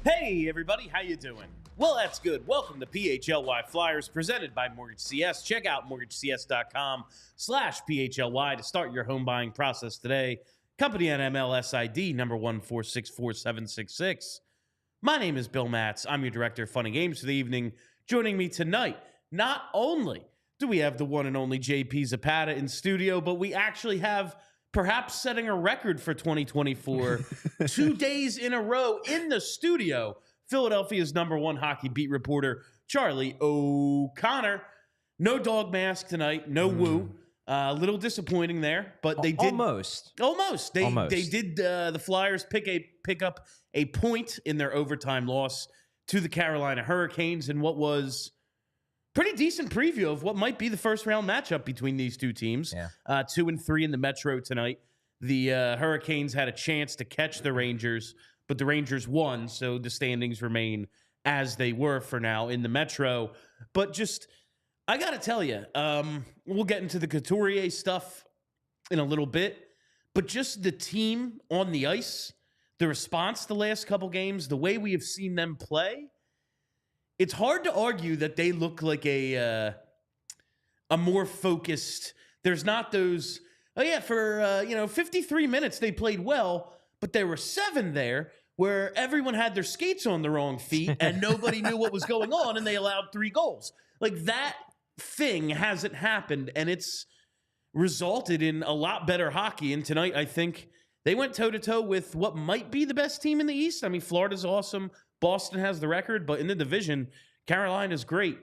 Hey everybody, how you doing? Well, that's good. Welcome to PHLY Flyers presented by Mortgage CS. Check out mortgagecs.com/PHLY to start your home buying process today. Company NMLS ID number 1464766. My name is Bill Matz. I'm your director of fun and games for the evening. Joining me tonight, not only do we have the one and only JP Zapata in studio, but we actually have perhaps setting a record for 2024, 2 days in a row in the studio, Philadelphia's number one hockey beat reporter, Charlie O'Connor. No dog mask tonight, no woo. A little disappointing there, but they did almost. They did. The Flyers pick up a point in their overtime loss to the Carolina Hurricanes in what was pretty decent preview of what might be the first round matchup between these two teams. 2 and 3 in the Metro tonight. The Hurricanes had a chance to catch the Rangers, but the Rangers won, so the standings remain as they were for now in the Metro. But just, I got to tell you, we'll get into the Couturier stuff in a little bit, but just the team on the ice, the response the last couple games, the way we have seen them play, it's hard to argue that they look like a more focused. There's not those. Oh yeah, for 53 minutes they played well, but there were 7 there where everyone had their skates on the wrong feet and nobody knew what was going on, and they allowed 3 goals. Like, that thing hasn't happened, and it's resulted in a lot better hockey. And tonight, I think they went toe to toe with what might be the best team in the East. I mean, Florida's awesome. Boston has the record, but in the division, Carolina's great.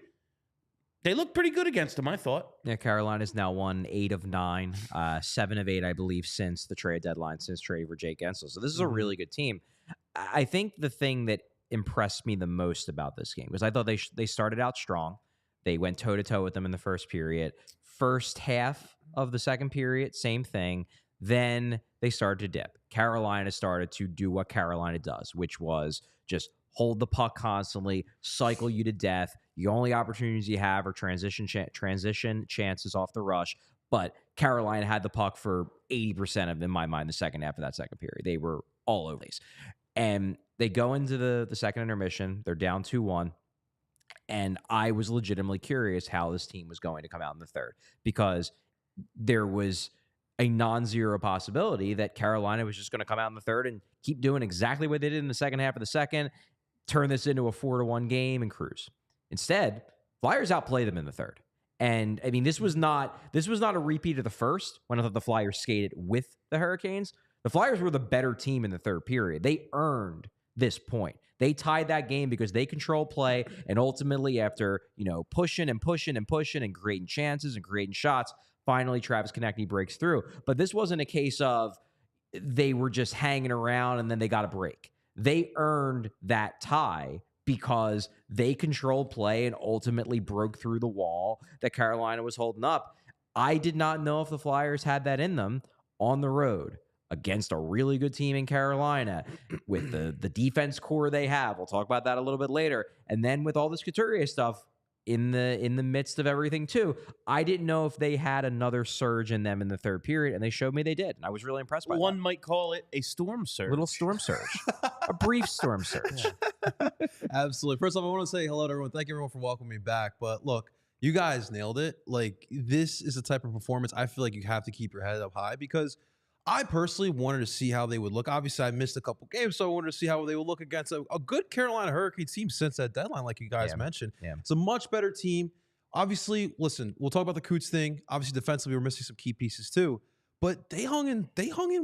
They look pretty good against them, I thought. Yeah, Carolina's now won 8 of 9, 7 of 8, I believe, since the trade deadline, since trading for Jake Gensel. So this is a really good team. I think the thing that impressed me the most about this game was I thought they started out strong. They went toe-to-toe with them in the first period. First half of the second period, same thing. Then they started to dip. Carolina started to do what Carolina does, which was just hold the puck constantly, cycle you to death. The only opportunities you have are transition chances off the rush. But Carolina had the puck for 80% of, in my mind, the second half of that second period. They were all over these. And they go into the second intermission. They're down 2-1. And I was legitimately curious how this team was going to come out in the third, because there was a non-zero possibility that Carolina was just going to come out in the third and keep doing exactly what they did in the second half of the second, turn this into a 4-1 game and cruise. Instead, Flyers outplay them in the third. And I mean, this was not a repeat of the first, when I thought the Flyers skated with the Hurricanes. The Flyers were the better team in the third period. They earned this point. They tied that game because they controlled play, and ultimately, after pushing and creating chances and creating shots, finally Travis Konechny breaks through. But this wasn't a case of they were just hanging around and then they got a break. They earned that tie because they controlled play and ultimately broke through the wall that Carolina was holding up. I did not know if the Flyers had that in them on the road against a really good team in Carolina with the defense core they have. We'll talk about that a little bit later. And then with all this Couturier stuff in the midst of everything too, I didn't know if they had another surge in them in the third period, and they showed me they did. And I was really impressed by that. One might call it a storm surge. Little storm surge. A brief storm surge. Yeah. Absolutely. First off, I want to say hello to everyone. Thank you everyone for welcoming me back. But look, you guys nailed it. Like, this is the type of performance I feel like you have to keep your head up high, because I personally wanted to see how they would look. Obviously, I missed a couple games, so I wanted to see how they would look against a good Carolina Hurricane team since that deadline, like you guys mentioned. Yeah. It's a much better team. Obviously, listen, we'll talk about the Coots thing. Obviously, defensively, we're missing some key pieces too. But they hung in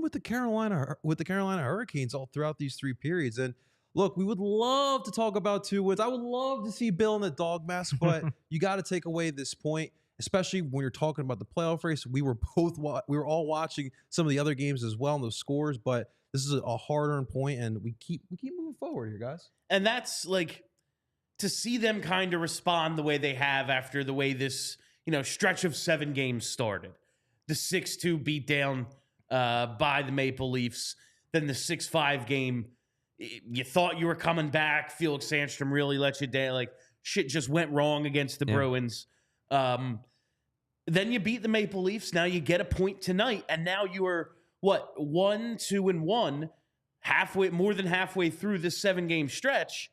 with the Carolina Hurricanes all throughout these 3 periods. And look, we would love to talk about 2 wins. I would love to see Bill in the dog mask, but you got to take away this point, especially when you're talking about the playoff race. We were all watching some of the other games as well and those scores, but this is a hard-earned point, and we keep moving forward here, guys. And that's like to see them kind of respond the way they have after the way this, stretch of 7 games started. The 6-2 beatdown by the Maple Leafs, then the 6-5 game. You thought you were coming back. Felix Sandstrom really let you down. Like, shit just went wrong against the Bruins. Then you beat the Maple Leafs. Now you get a point tonight, and now you are, 1-2-1, more than halfway through this 7-game stretch.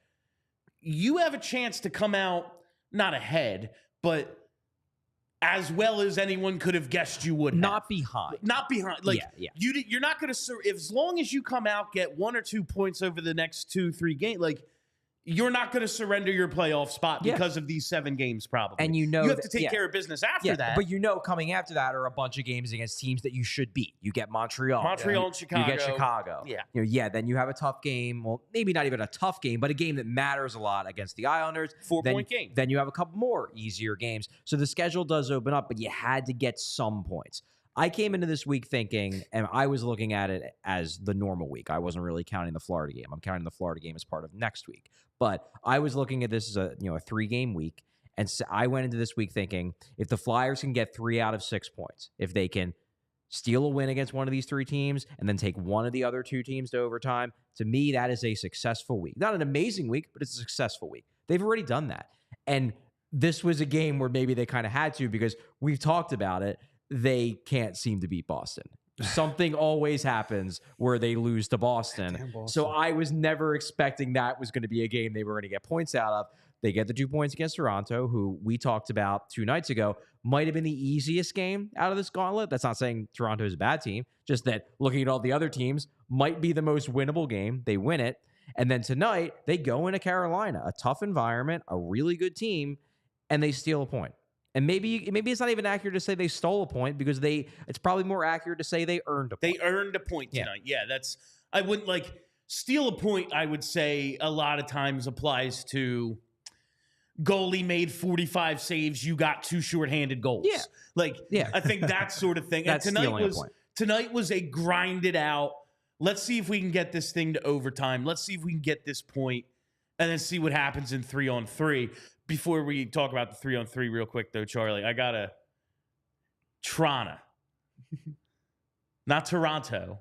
You have a chance to come out, not ahead, but as well as anyone could have guessed you would. Not behind. Like, you're not going to, as long as you come out, get 1 or 2 points over the next 2-3 games, like, you're not going to surrender your playoff spot because of these 7 games, probably. And you have to take care of business after that. But coming after that are a bunch of games against teams that you should beat. You get Montreal. And Chicago. You get Chicago. Yeah. Then you have a tough game. Well, maybe not even a tough game, but a game that matters a lot against the Islanders. 4-point game. Then you have a couple more easier games. So the schedule does open up, but you had to get some points. I came into this week thinking, and I was looking at it as the normal week. I wasn't really counting the Florida game. I'm counting the Florida game as part of next week. But I was looking at this as a 3-game week, and so I went into this week thinking, if the Flyers can get 3 out of 6 points, if they can steal a win against one of these 3 teams and then take one of the other 2 teams to overtime, to me, that is a successful week. Not an amazing week, but it's a successful week. They've already done that. And this was a game where maybe they kind of had to, because we've talked about it. They can't seem to beat Boston. Something always happens where they lose to Boston. Boston. So I was never expecting that was going to be a game they were going to get points out of. They get the 2 points against Toronto, who we talked about 2 nights ago, might have been the easiest game out of this gauntlet. That's not saying Toronto is a bad team, just that looking at all the other teams might be the most winnable game. They win it. And then tonight, they go into Carolina, a tough environment, a really good team, and they steal a point. And maybe it's not even accurate to say they stole a point, because it's probably more accurate to say they earned a point. They earned a point tonight. Yeah, I wouldn't steal a point, I would say a lot of times applies to goalie made 45 saves, you got 2 shorthanded goals. I think that sort of thing. That's and tonight was a grinded out, let's see if we can get this thing to overtime. Let's see if we can get this point, and then see what happens in 3-on-3. Before we talk about the 3-on-3 real quick, though, Charlie, I got a Toronto, not Toronto.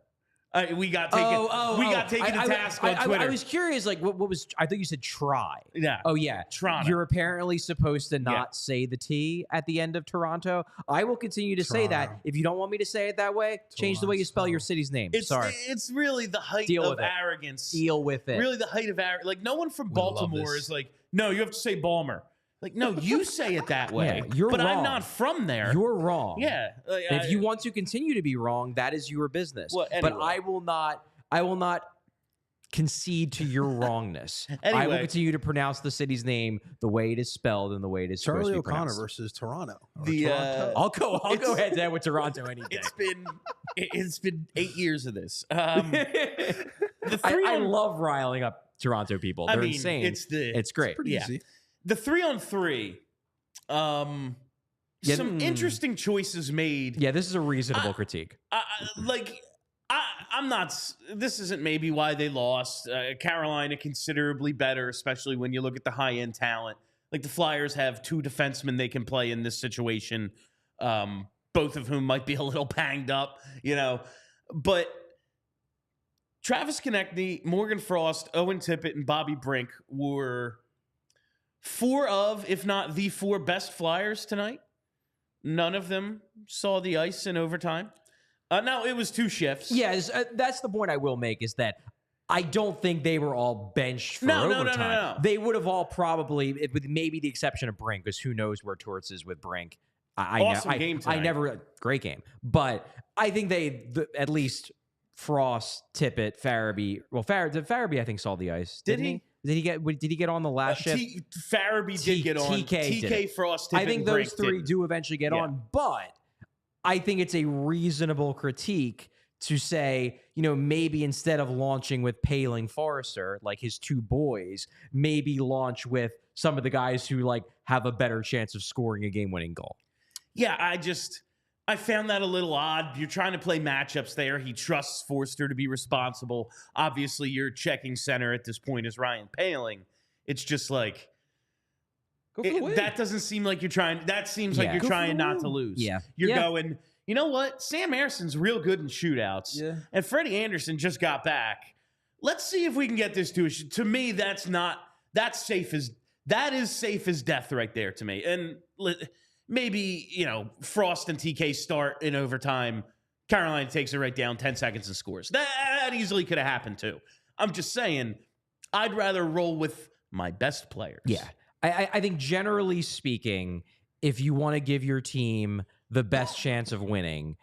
We got taken to task on Twitter. I was curious, what was? I thought you said try. Yeah. Oh yeah, Toronto. You're apparently supposed to not say the T at the end of Toronto. I will continue to say that. If you don't want me to say it that way, change the way you spell your city's name. Sorry. It's really the height of arrogance. Deal with it. Really the height of arrogance. Like, no one from Baltimore is like, no, you have to say Balmer. Like, no, you say it that way. Yeah, you're but wrong. I'm not from there. You're wrong. Yeah. If you want to continue to be wrong, that is your business. Well, anyway. But I will not concede to your wrongness. Anyway. I will continue to pronounce the city's name the way it is spelled and the way it is supposed to be pronounced. O'Connor versus Toronto. Toronto. I'll go head to head with Toronto any day. It's been 8 years of this. I love riling up Toronto people. They're insane. It's great. It's pretty easy. The 3-on-3, some interesting choices made. Yeah, this is a reasonable critique. I'm not. This isn't maybe why they lost. Carolina considerably better, especially when you look at the high-end talent. Like, the Flyers have 2 defensemen they can play in this situation, both of whom might be a little banged up, But Travis Konechny, Morgan Frost, Owen Tippett, and Bobby Brink were 4 of, if not the 4 best Flyers tonight. None of them saw the ice in overtime. No, it was 2 shifts. Yes, that's the point I will make, is that I don't think they were all benched for overtime. No. They would have all probably, with maybe the exception of Brink, because who knows where Torts is with Brink. Game tonight. Great game. But I think at least Frost, Tippett, Farabee. Well, Farabee I think saw the ice. Didn't he? Did he get on the last shift? Farabee did get on. TK, Frost, Tippett, I think those 3 didn't. do eventually get on, but I think it's a reasonable critique to say, maybe instead of launching with Paling Forrester, like his two boys, maybe launch with some of the guys who like have a better chance of scoring a game-winning goal. Yeah, I found that a little odd. You're trying to play matchups there. He trusts Forster to be responsible. Obviously, your checking center at this point is Ryan Paling. It's just like, Go for the win. that doesn't seem like you're trying. That seems like you're trying not to lose. Yeah. You're going, you know what? Sam Erson's real good in shootouts. Yeah. And Freddie Anderson just got back. Let's see if we can get this to me, that is safe as death right there to me. And maybe, Frost and TK start in overtime. Carolina takes it right down, 10 seconds and scores. That easily could have happened too. I'm just saying, I'd rather roll with my best players. Yeah. I think generally speaking, if you want to give your team the best chance of winning,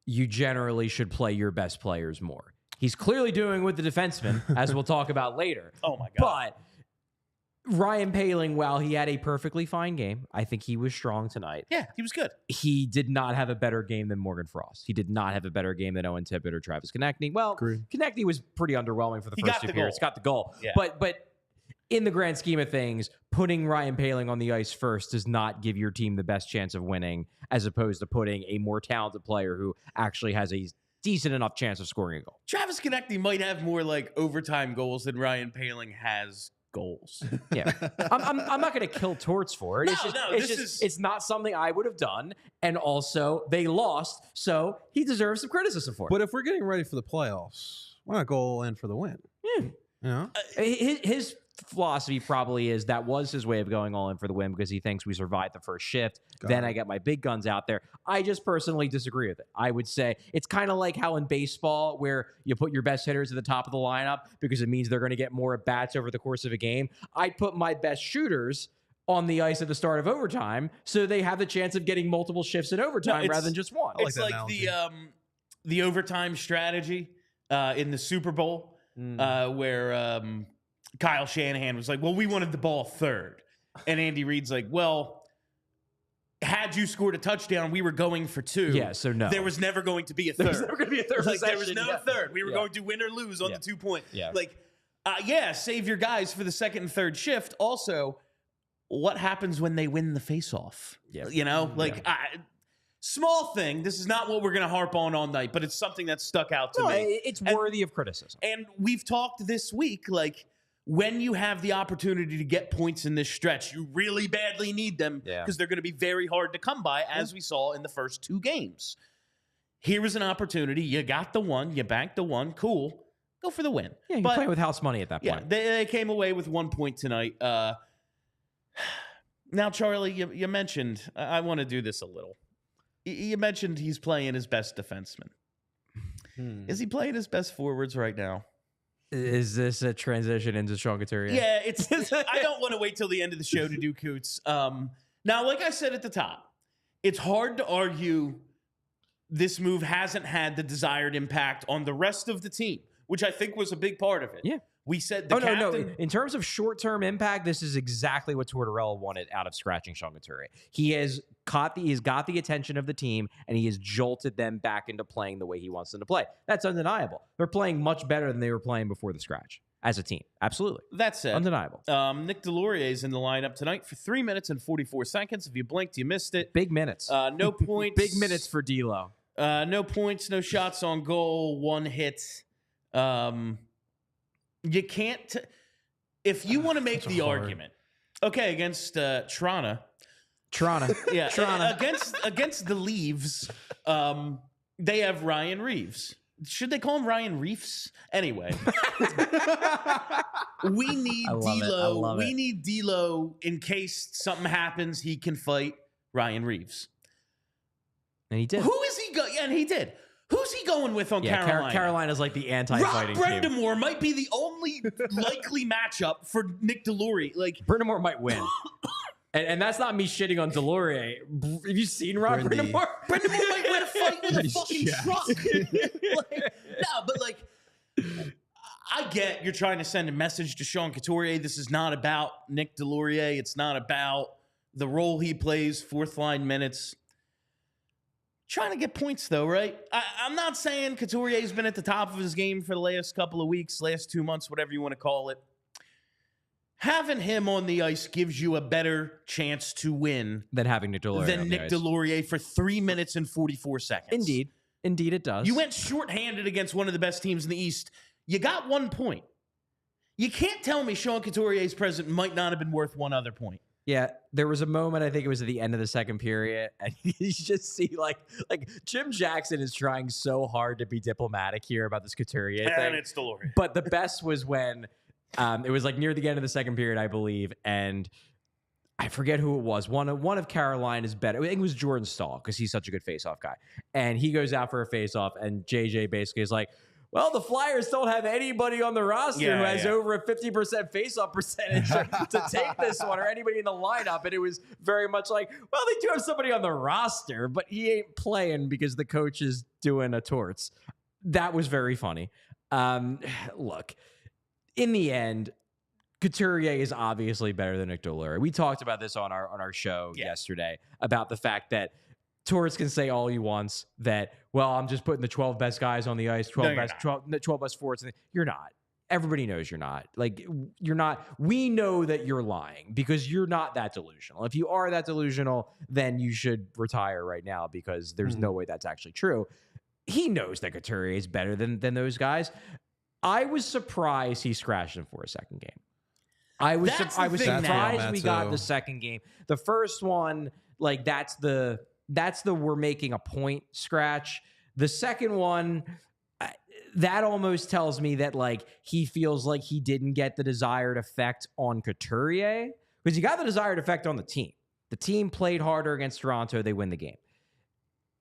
you generally should play your best players more. He's clearly doing with the defenseman, as we'll talk about later. Oh, my God. But Ryan Paling, while he had a perfectly fine game, I think he was strong tonight. Yeah, he was good. He did not have a better game than Morgan Frost. He did not have a better game than Owen Tippett or Travis Konechny. Well, Agreed. Konechny was pretty underwhelming for the first two periods. Got the goal. Yeah. But in the grand scheme of things, putting Ryan Paling on the ice first does not give your team the best chance of winning, as opposed to putting a more talented player who actually has a decent enough chance of scoring a goal. Travis Konechny might have more like overtime goals than Ryan Paling has goals. Yeah, I'm not going to kill Torts for it. It's not something I would have done, and also they lost, so he deserves some criticism for it. But if we're getting ready for the playoffs, why not go all in for the win? Yeah. His philosophy probably is that was his way of going all in for the win because he thinks we survived the first shift. I get my big guns out there. I just personally disagree with it. I would say it's kind of like how in baseball where you put your best hitters at the top of the lineup because it means they're going to get more at bats over the course of a game. I'd put my best shooters on the ice at the start of overtime so they have the chance of getting multiple shifts in overtime rather than just one. It's like the overtime strategy in the Super Bowl where Kyle Shanahan was like, well, we wanted the ball third. And Andy Reid's like, well, had you scored a touchdown, we were going for two. Yeah, so no. There was never going to be a third. There was never going to be a third. Like, there was no third. We were going to win or lose on the 2 point. Yeah. Save your guys for the second and third shift. Also, what happens when they win the face-off? Yeah. Small thing. This is not what we're going to harp on all night, but it's something that stuck out to me. It's worthy of criticism. And we've talked this week, when you have the opportunity to get points in this stretch, you really badly need them because they're going to be very hard to come by, as we saw in the first two games. Here was an opportunity. You got the one. You banked the one. Cool. Go for the win. Yeah, you're playing with house money at that point. Yeah, they came away with 1 point tonight. Now, Charlie, you mentioned, I want to do this a little. You mentioned he's playing his best defenseman. Is he playing his best forwards right now? Is this a transition into Sean Couturier? Yeah, I don't want to wait till the end of the show to do Coots. Now, like I said at the top, it's hard to argue this move hasn't had the desired impact on the rest of the team, which I think was a big part of it. Yeah. We said the captain... No. In terms of short-term impact, this is exactly what Tortorella wanted out of scratching Sean Couturier. He's got the attention of the team, and he has jolted them back into playing the way he wants them to play. That's undeniable. They're playing much better than they were playing before the scratch as a team. Absolutely. That said, undeniable. Nick Delorier is in the lineup tonight for 3 minutes and 44 seconds. If you blinked, you missed it. Big minutes. No points. Big minutes for D'Lo. No points, no shots on goal, one hit. You can't... if you want to make the argument, against Toronto. Yeah, against the Leaves, they have Ryan Reeves. Should they call him Ryan Reefs? Anyway, we need D'Lo. We need D'Lo in case something happens. He can fight Ryan Reeves, and he did. Who is he? And he did. Who's he going with on Carolina? Carolina's like the anti-fighting Rob team. Brendamore might be the only likely matchup for Nick Delorier. Brendamore might win. And that's not me shitting on Delorier. Have you seen Rob Brendamore? Brendamore might win a fight with a fucking truck. I get you're trying to send a message to Sean Couturier. This is not about Nick Delorier. It's not about the role he plays, fourth line minutes. trying to get points, though, right? I'm not saying Couturier's been at the top of his game for the last couple of weeks, last 2 months, whatever you want to call it. Having him on the ice gives you a better chance to win than having Nick Delorier for 3 minutes and 44 seconds. Indeed it does. You went shorthanded against one of the best teams in the East. You got 1 point. You can't tell me Sean Couturier's presence might not have been worth one other point. Yeah, there was a moment, I think it was at the end of the second period, and you just see like Jim Jackson is trying so hard to be diplomatic here about this Couturier thing. And it's Delorier. But the best was when it was like near the end of the second period, I believe, and I forget who it was. One of Carolina's better. I think it was Jordan Stahl because he's such a good faceoff guy. And he goes out for a faceoff, and JJ basically is like, well, the Flyers don't have anybody on the roster who has over a 50% faceoff percentage to take this one, or anybody in the lineup. And it was very much like, well, they do have somebody on the roster, but he ain't playing because the coach is doing a torts. That was very funny. Look, in the end, Couturier is obviously better than Nick Delorier. We talked about this on our show yesterday about the fact that Torts can say all he wants that, well, I'm just putting the 12 best guys on the ice, 12 best forwards. You're not. Everybody knows you're not. Like, you're not. We know that you're lying because you're not that delusional. If you are that delusional, then you should retire right now because there's no way that's actually true. He knows that Couturier is better than those guys. I was surprised he scratched him for a second game. I was surprised we got the second game. The first one, like, that's the we're making a point scratch. The second one, that almost tells me that, like, he feels like he didn't get the desired effect on Couturier because he got the desired effect on the team. The team played harder against Toronto. They win the game.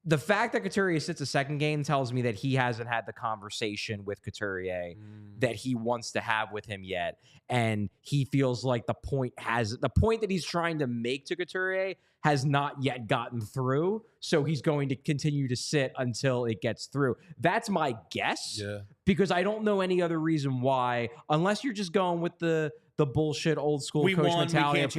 The fact that Couturier sits a second game tells me that he hasn't had the conversation with Couturier that he wants to have with him yet. And he feels like the point that he's trying to make to Couturier has not yet gotten through. So he's going to continue to sit until it gets through. That's my guess. Yeah. Because I don't know any other reason why, unless you're just going with the bullshit old school coach mentality. We can't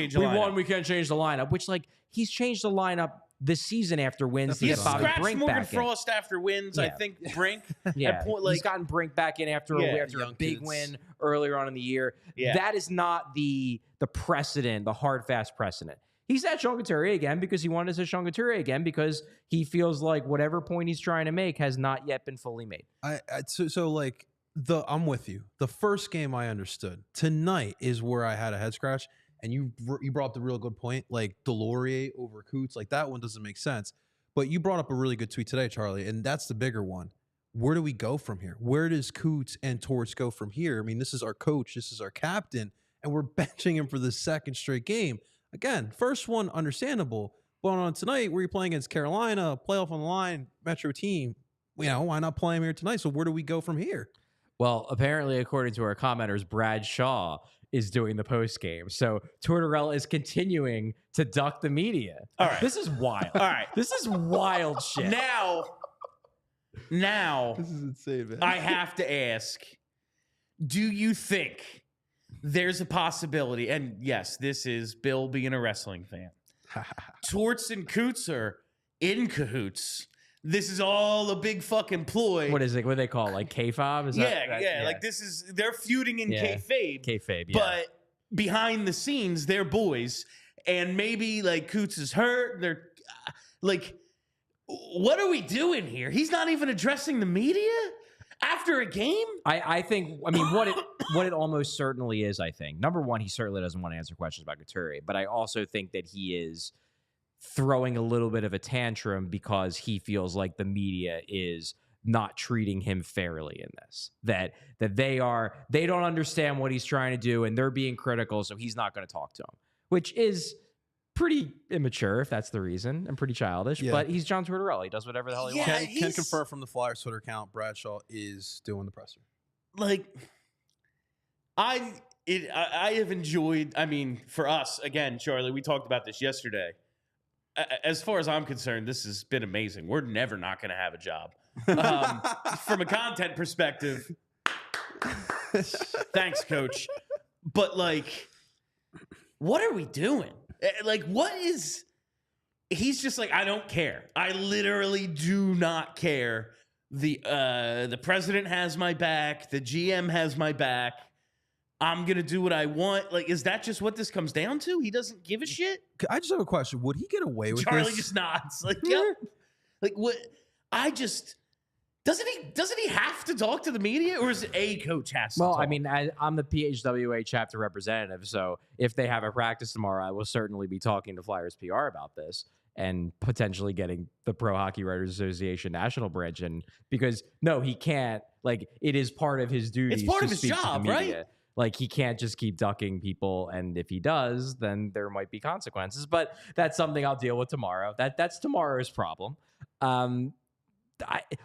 change the lineup, which, like, he's changed the lineup this season after wins. He's scratched Brink Morgan Frost after wins. I think Brink. He's gotten Brink back in after a big win earlier on in the year. That is not the precedent, the hard, fast precedent. He said Sean Couturier again because he wanted to say Sean Couturier again because he feels like whatever point he's trying to make has not yet been fully made. I'm with you. The first game I understood. Tonight is where I had a head scratch. And you brought up the real good point, like Delorier over Coots, like that one doesn't make sense. But you brought up a really good tweet today, Charlie, and that's the bigger one. Where do we go from here? Where does Coots and Torts go from here? I mean, this is our coach, this is our captain, and we're benching him for the second straight game. Again, first one, understandable. But on tonight, where you're playing against Carolina, playoff on the line, Metro team, why not play him here tonight? So where do we go from here? Well, apparently, according to our commenters, Brad Shaw is doing the post game. So Tortorella is continuing to duck the media. All right. This is wild. All right. This is wild shit. Now this is insane, man. I have to ask, do you think there's a possibility, and yes, this is Bill being a wrestling fan, Torts and Coots are in cahoots? This is all a big fucking ploy. What is it? What do they call it? Like K-Fob? Yeah. Like they're feuding in kayfabe. Kayfabe, yeah. But behind the scenes, they're boys. And maybe like Coots is hurt. They're like, what are we doing here? He's not even addressing the media after a game? I mean, what it almost certainly is, I think. Number one, he certainly doesn't want to answer questions about Couturier. But I also think that he is throwing a little bit of a tantrum because he feels like the media is not treating him fairly in this. That they don't understand what he's trying to do and they're being critical, so he's not going to talk to him. Which is pretty immature if that's the reason, and pretty childish. Yeah. But he's John Tortorella. He does whatever the hell he wants. Can confirm from the Flyers Twitter account, Bradshaw is doing the presser. Like, I have enjoyed, I mean, for us, again, Charlie, we talked about this yesterday. As far as I'm concerned, this has been amazing. We're never not going to have a job. From a content perspective, thanks, Coach. But, like, what are we doing? Like, what is he's just like, I don't care. I literally do not care. The president has my back. The GM has my back. I'm going to do what I want. Like, is that just what this comes down to? He doesn't give a shit? I just have a question. Would he get away with Charlie this? just nods. Like, yep. Like, what? Doesn't he have to talk to the media, or is it a coach has to talk? I mean, I'm the PHWA chapter representative, so if they have a practice tomorrow, I will certainly be talking to Flyers PR about this and potentially getting the Pro Hockey Writers Association national branch in, because no, he can't. Like, it is part of his duties. It's part to of his speak to the job, media. right? Like, he can't just keep ducking people, and if he does, then there might be consequences. But that's something I'll deal with tomorrow. That's tomorrow's problem.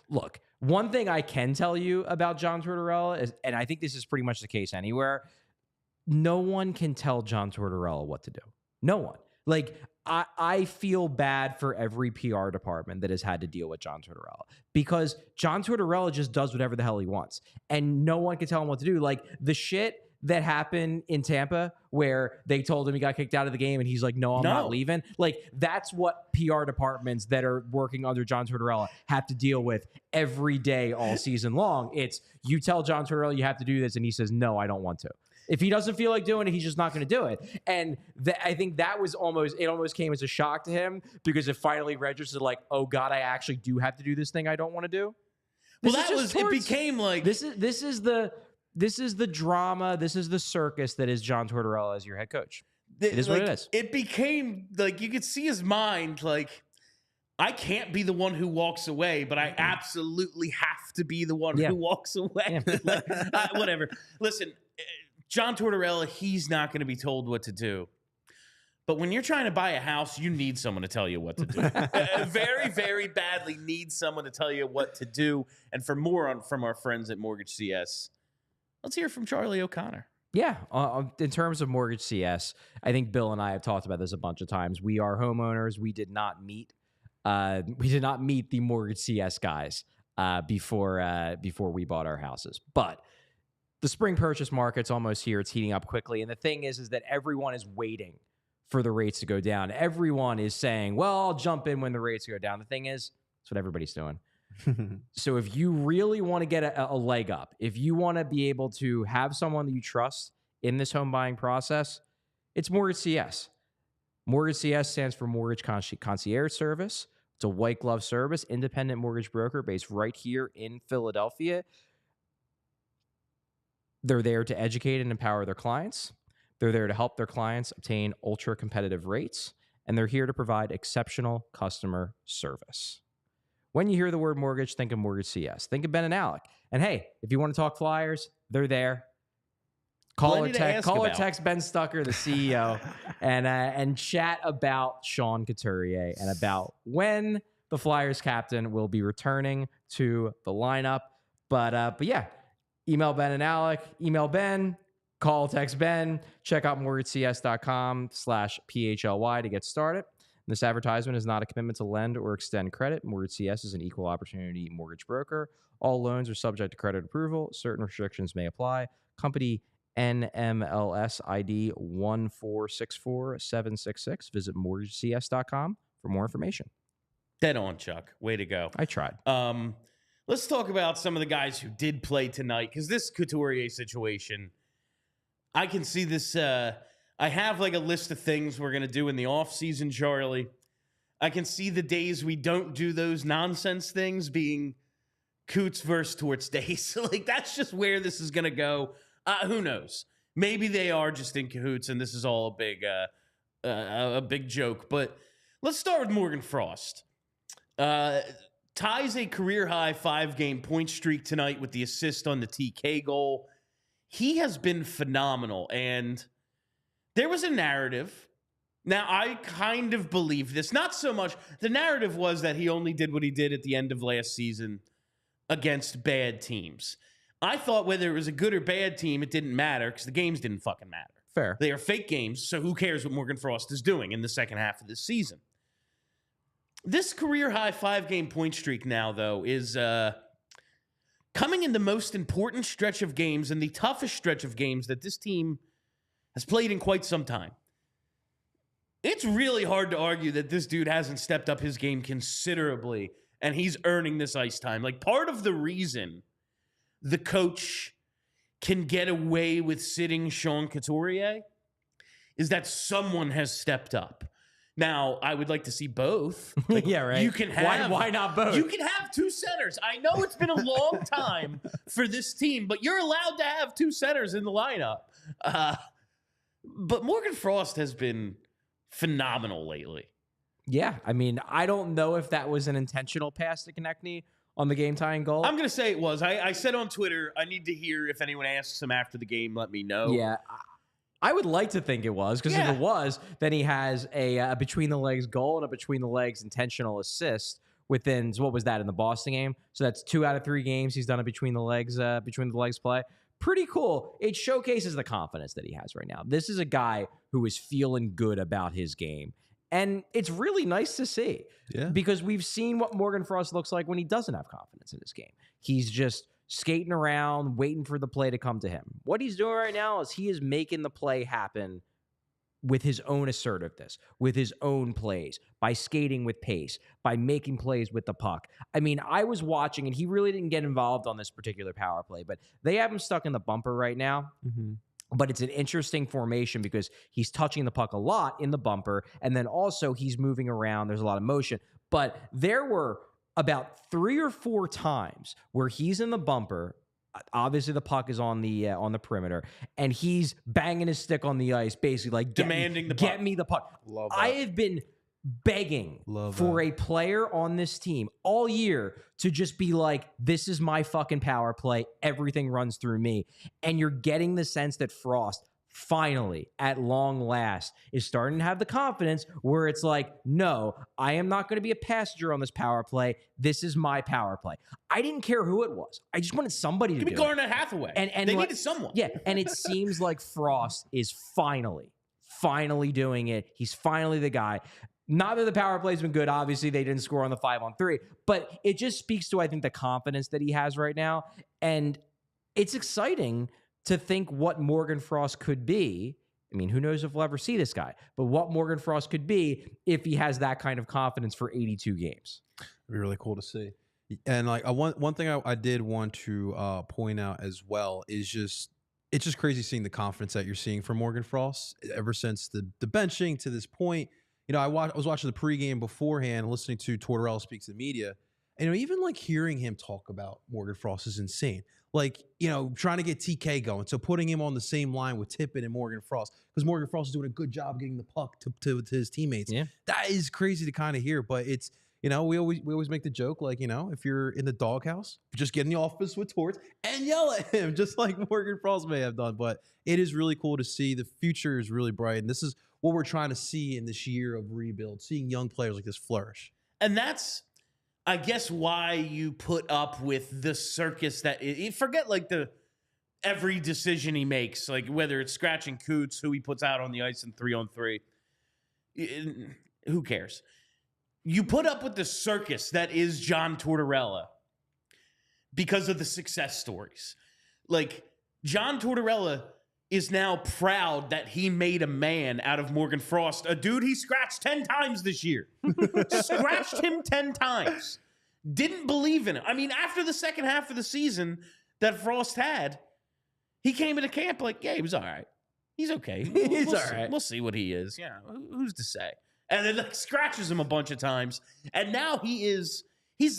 Look, one thing I can tell you about John Tortorella is, and I think this is pretty much the case anywhere, no one can tell John Tortorella what to do. No one. Like, I feel bad for every PR department that has had to deal with John Tortorella, because John Tortorella just does whatever the hell he wants, and no one can tell him what to do. Like, the shit that happened in Tampa where they told him he got kicked out of the game and he's like, no, I'm not leaving. Like, that's what PR departments that are working under John Tortorella have to deal with every day all season long. It's, you tell John Tortorella you have to do this, and he says, no, I don't want to. If he doesn't feel like doing it, he's just not going to do it. And I think that was almost came as a shock to him, because it finally registered like, oh God, I actually do have to do this thing I don't want to do. It became like, this is the drama. This is the circus that is John Tortorella as your head coach. It is what it is. It became like, you could see his mind like, I can't be the one who walks away, but I absolutely have to be the one who walks away. Yeah. Like, whatever. Listen, John Tortorella, he's not going to be told what to do. But when you're trying to buy a house, you need someone to tell you what to do. Very, very badly need someone to tell you what to do. And for more from our friends at Mortgage CS, let's hear from Charlie O'Connor. Yeah. In terms of Mortgage CS, I think Bill and I have talked about this a bunch of times. We are homeowners. We did not meet the Mortgage CS guys before we bought our houses. But the spring purchase market's almost here. It's heating up quickly. And the thing is that everyone is waiting for the rates to go down. Everyone is saying, well, I'll jump in when the rates go down. The thing is, that's what everybody's doing. So if you really want to get a leg up, if you want to be able to have someone that you trust in this home buying process, it's Mortgage CS. Mortgage CS stands for Mortgage Concierge Service. It's a white glove service, independent mortgage broker based right here in Philadelphia. They're there to educate and empower their clients. They're there to help their clients obtain ultra competitive rates, and they're here to provide exceptional customer service. When you hear the word mortgage, think of Mortgage CS. Think of Ben and Alec. And hey, if you want to talk Flyers, they're there. Call or text Ben Stucker, the CEO, and chat about Sean Couturier and about when the Flyers captain will be returning to the lineup. But yeah, email Ben and Alec, email Ben, call, text Ben, check out mortgagecs.com/PHLY to get started. This advertisement is not a commitment to lend or extend credit. Mortgage CS is an equal opportunity mortgage broker. All loans are subject to credit approval. Certain restrictions may apply. Company NMLS ID 1464766. Visit mortgagecs.com for more information. Dead on, Chuck. Way to go. I tried. Let's talk about some of the guys who did play tonight, because this Couturier situation, I can see this. I have like a list of things we're going to do in the offseason, Charlie. I can see the days we don't do those nonsense things being Coots versus Torts days. Like, that's just where this is going to go. Who knows? Maybe they are just in cahoots and this is all a big joke. But let's start with Morgan Frost. Ties a career-high 5-game point streak tonight with the assist on the TK goal. He has been phenomenal, and there was a narrative. Now, I kind of believe this. Not so much. The narrative was that he only did what he did at the end of last season against bad teams. I thought whether it was a good or bad team, it didn't matter because the games didn't fucking matter. Fair. They are fake games, so who cares what Morgan Frost is doing in the second half of this season? This career-high 5-game point streak now, though, is coming in the most important stretch of games and the toughest stretch of games that this team has played in quite some time. It's really hard to argue that this dude hasn't stepped up his game considerably, and he's earning this ice time. Like, part of the reason the coach can get away with sitting Sean Couturier is that someone has stepped up. Now, I would like to see both. Like, yeah, right. You can have why not both? You can have two centers. I know it's been a long time for this team, but you're allowed to have two centers in the lineup. But Morgan Frost has been phenomenal lately. Yeah, I mean, I don't know if that was an intentional pass to Konechny on the game-tying goal. I'm going to say it was. I said on Twitter, I need to hear if anyone asks him after the game, let me know. Yeah, I would like to think it was, because if it was, then he has a between-the-legs goal and a between-the-legs intentional assist within, so what was that, in the Boston game? So that's 2 out of 3 games he's done a between-the-legs play. Pretty cool. It showcases the confidence that he has right now. This is a guy who is feeling good about his game. And it's really nice to see, because we've seen what Morgan Frost looks like when he doesn't have confidence in his game. He's just skating around, waiting for the play to come to him. What he's doing right now is he is making the play happen with his own assertiveness, with his own plays, by skating with pace, by making plays with the puck. I mean, I was watching, and he really didn't get involved on this particular power play, but they have him stuck in the bumper right now. Mm-hmm. But it's an interesting formation because he's touching the puck a lot in the bumper, and then also he's moving around. There's a lot of motion. But there were about 3 or 4 times where he's in the bumper. Obviously, the puck is on the perimeter, and he's banging his stick on the ice, basically like demanding the puck. Get me the puck. Love I that. have been begging for a player on this team all year to just be like, this is my fucking power play. Everything runs through me. And you're getting the sense that Frost finally, at long last, is starting to have the confidence where it's like, no, I am not going to be a passenger on this power play. This is my power play. I didn't care who it was. I just wanted somebody to do it. Give me Garnet Hathaway. And they needed someone. Yeah, and it seems like Frost is finally doing it. He's finally the guy. Not that the power play's been good. Obviously, they didn't score on the 5-on-3. But it just speaks to, I think, the confidence that he has right now. And it's exciting to think what Morgan Frost could be. I mean, who knows if we'll ever see this guy. But what Morgan Frost could be if he has that kind of confidence for 82 games. It'd be really cool to see. And like one thing I did want to point out as well is just, it's just crazy seeing the confidence that you're seeing from Morgan Frost ever since the benching to this point. You know, I was watching the pregame beforehand, listening to Tortorella speak to the media, and even like hearing him talk about Morgan Frost is insane. Like, you know, trying to get TK going, so putting him on the same line with Tippett and Morgan Frost, because Morgan Frost is doing a good job getting the puck to his teammates. Yeah, that is crazy to kind of hear, but it's, you know, we always make the joke, like, you know, if you're in the doghouse, just get in the office with Torts and yell at him, just like Morgan Frost may have done. But it is really cool to see. The future is really bright, and this is what we're trying to see in this year of rebuild, seeing young players like this flourish. And that's, I guess, why you put up with the circus that forget like every decision he makes, like whether it's scratching Coots, who he puts out on the ice in 3-on-3. Who cares? You put up with the circus that is John Tortorella because of the success stories. Like, John Tortorella is now proud that he made a man out of Morgan Frost, a dude he scratched 10 times this year. Scratched him 10 times. Didn't believe in him. I mean, after the second half of the season that Frost had, he came into camp like, yeah, he was all right. He's okay. He's all right. We'll see what he is. Yeah, who's to say? And then like scratches him a bunch of times. And now he's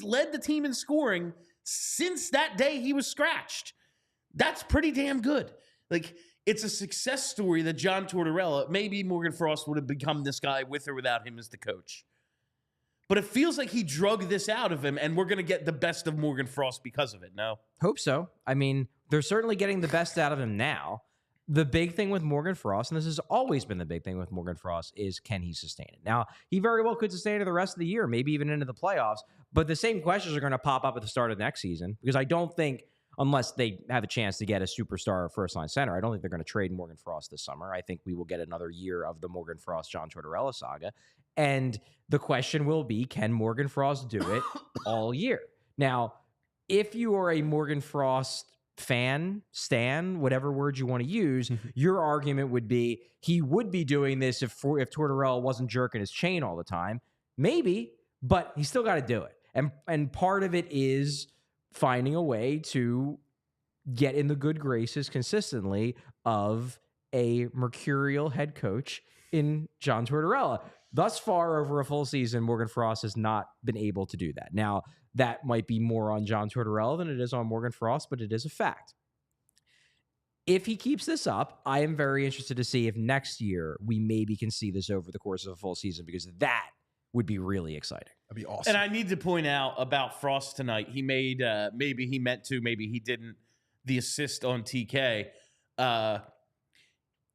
led the team in scoring since that day he was scratched. That's pretty damn good. Like, it's a success story that John Tortorella, maybe Morgan Frost would have become this guy with or without him as the coach. But it feels like he drug this out of him, and we're going to get the best of Morgan Frost because of it, no? Hope so. I mean, they're certainly getting the best out of him now. The big thing with Morgan Frost, and this has always been the big thing with Morgan Frost, is can he sustain it? Now, he very well could sustain it the rest of the year, maybe even into the playoffs, but the same questions are going to pop up at the start of next season, because I don't think, unless they have a chance to get a superstar first-line center, I don't think they're going to trade Morgan Frost this summer. I think we will get another year of the Morgan Frost-John Tortorella saga. And the question will be, can Morgan Frost do it all year? Now, if you are a Morgan Frost stan, whatever word you want to use, your argument would be he would be doing this if Tortorella wasn't jerking his chain all the time. Maybe, but he's still got to do it. And part of it is finding a way to get in the good graces consistently of a mercurial head coach in John Tortorella. Thus far, over a full season, Morgan Frost has not been able to do that. Now, that might be more on John Tortorella than it is on Morgan Frost, but it is a fact. If he keeps this up, I am very interested to see if next year we maybe can see this over the course of a full season, because that would be really exciting. That'd be awesome. And I need to point out about Frost tonight. He made, maybe he meant to, maybe he didn't, the assist on TK.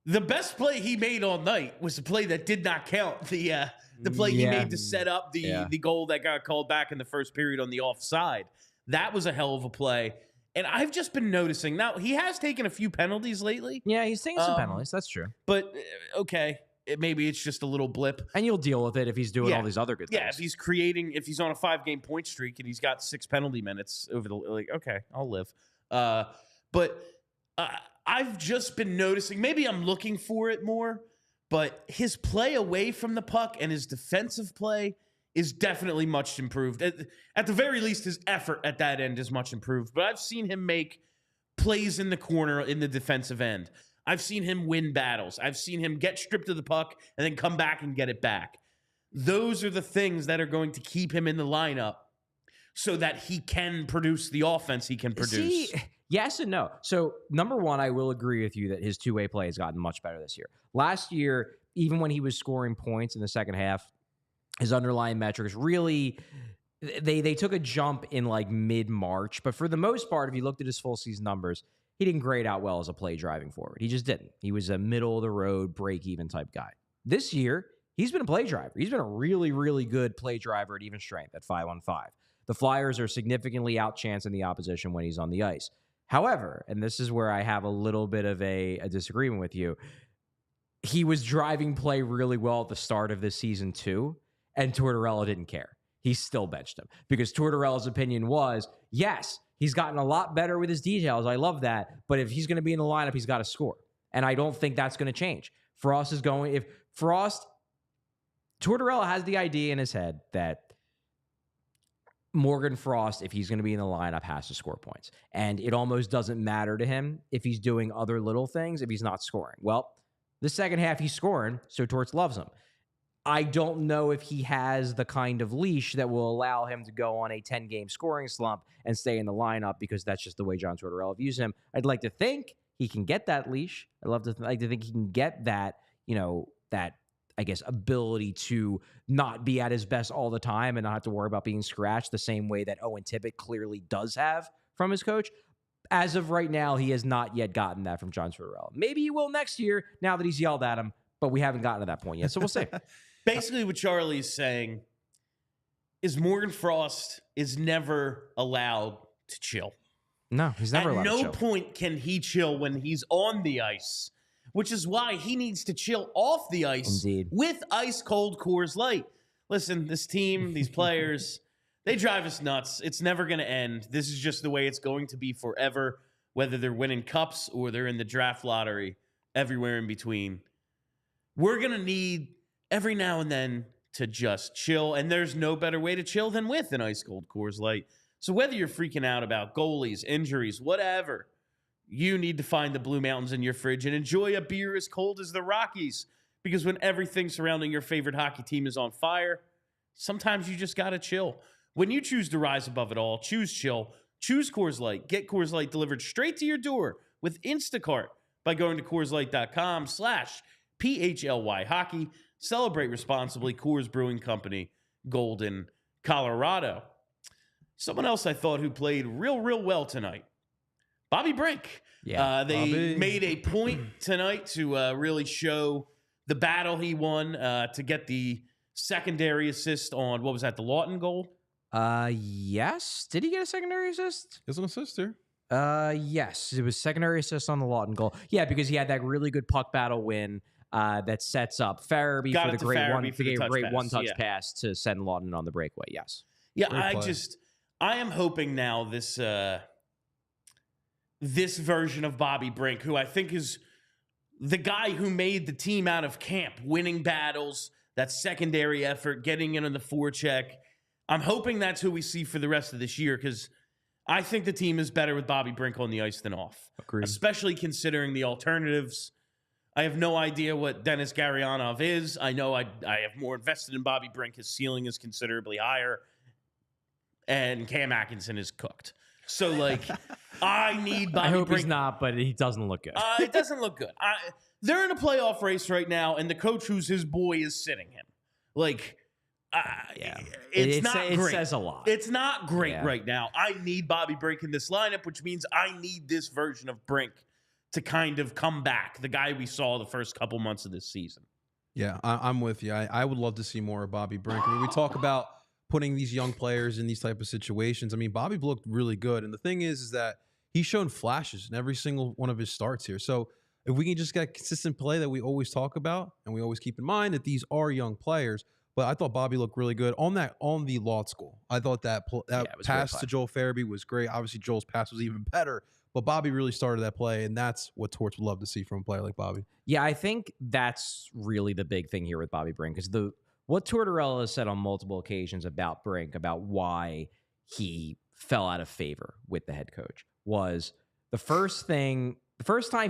The best play he made all night was the play that did not count. The play he made to set up the goal that got called back in the first period on the offside. That was a hell of a play. And I've just been noticing. Now, he has taken a few penalties lately. Yeah, he's taking some penalties. That's true. But, okay, maybe it's just a little blip. And you'll deal with it if he's doing all these other good things. Yeah, if he's on a 5-game point streak and he's got 6 penalty minutes over the, okay, I'll live. But I've just been noticing, maybe I'm looking for it more, but his play away from the puck and his defensive play is definitely much improved. At the very least, his effort at that end is much improved. But I've seen him make plays in the corner in the defensive end. I've seen him win battles. I've seen him get stripped of the puck and then come back and get it back. Those are the things that are going to keep him in the lineup so that he can produce the offense he can produce. Yes and no. So, number one, I will agree with you that his two-way play has gotten much better this year. Last year, even when he was scoring points in the second half, his underlying metrics really, they took a jump in like mid-March. But for the most part, if you looked at his full season numbers, he didn't grade out well as a play driving forward. He just didn't. He was a middle-of-the-road, break-even type guy. This year, he's been a play driver. He's been a really, really good play driver at even strength at 5-on-5. The Flyers are significantly outchancing the opposition when he's on the ice. However, and this is where I have a little bit of a disagreement with you, he was driving play really well at the start of this season too, and Tortorella didn't care. He still benched him because Tortorella's opinion was, yes, he's gotten a lot better with his details. I love that. But if he's going to be in the lineup, he's got to score. And I don't think that's going to change. Tortorella has the idea in his head that Morgan Frost, if he's going to be in the lineup, has to score points. And it almost doesn't matter to him if he's doing other little things if he's not scoring. Well, the second half he's scoring, so Torts loves him. I don't know if he has the kind of leash that will allow him to go on a 10-game scoring slump and stay in the lineup because that's just the way John Tortorella views him. I'd like to think he can get that leash. I'd like to think he can get that, that I guess, ability to not be at his best all the time and not have to worry about being scratched the same way that Owen Tippett clearly does have from his coach. As of right now, he has not yet gotten that from John Tortorella. Maybe he will next year now that he's yelled at him, but we haven't gotten to that point yet, so we'll see. Basically, what Charlie's saying is Morgan Frost is never allowed to chill. No, he's never allowed to chill. At no point can he chill when he's on the ice, which is why he needs to chill off the ice with ice-cold Coors Light. Listen, this team, these players, they drive us nuts. It's never going to end. This is just the way it's going to be forever, whether they're winning cups or they're in the draft lottery, everywhere in between. We're going to need every now and then to just chill, and there's no better way to chill than with an ice-cold Coors Light. So whether you're freaking out about goalies, injuries, whatever, you need to find the Blue Mountains in your fridge and enjoy a beer as cold as the Rockies. Because when everything surrounding your favorite hockey team is on fire, sometimes you just got to chill. When you choose to rise above it all, choose chill. Choose Coors Light. Get Coors Light delivered straight to your door with Instacart by going to CoorsLight.com/PHLY hockey. Celebrate responsibly. Coors Brewing Company, Golden, Colorado. Someone else I thought who played real well tonight, Bobby Brink. Yeah, they made a point tonight to really show the battle he won to get the secondary assist on, what was that, the Lawton goal? Yes. Did he get a secondary assist? He's an assister. Yes. It was secondary assist on the Lawton goal. Yeah, because he had that really good puck battle win that sets up Farabee for the great one-touch pass to send Lawton on the breakaway. Yes. Yeah, I am hoping now this version of Bobby Brink, who I think is the guy who made the team out of camp, winning battles, that secondary effort, getting in on the forecheck. I'm hoping that's who we see for the rest of this year, because I think the team is better with Bobby Brink on the ice than off. Agreed. Especially considering the alternatives. I have no idea what Dennis Garyanov is. I know I have more invested in Bobby Brink. His ceiling is considerably higher. And Cam Atkinson is cooked. So, like, I need Bobby I hope Brink. he's not, but he doesn't look good. It doesn't look good. They're in a playoff race right now, and the coach who's his boy is sitting him. Like, it's not great. It says a lot. It's not great right now. I need Bobby Brink in this lineup, which means I need this version of Brink to kind of come back, the guy we saw the first couple months of this season. Yeah, I'm with you. I would love to see more of Bobby Brink. I mean, we talk about putting these young players in these type of situations. I mean, Bobby looked really good. And the thing is that he's shown flashes in every single one of his starts here. So if we can just get consistent play that we always talk about, and we always keep in mind that these are young players, but I thought Bobby looked really good on the Law School. I thought that pass to Joel Farabee was great. Obviously, Joel's pass was even better, but Bobby really started that play, and that's what Torts would love to see from a player like Bobby. Yeah, I think that's really the big thing here with Bobby Brink, is what Tortorella has said on multiple occasions about Brink, about why he fell out of favor with the head coach, was the first time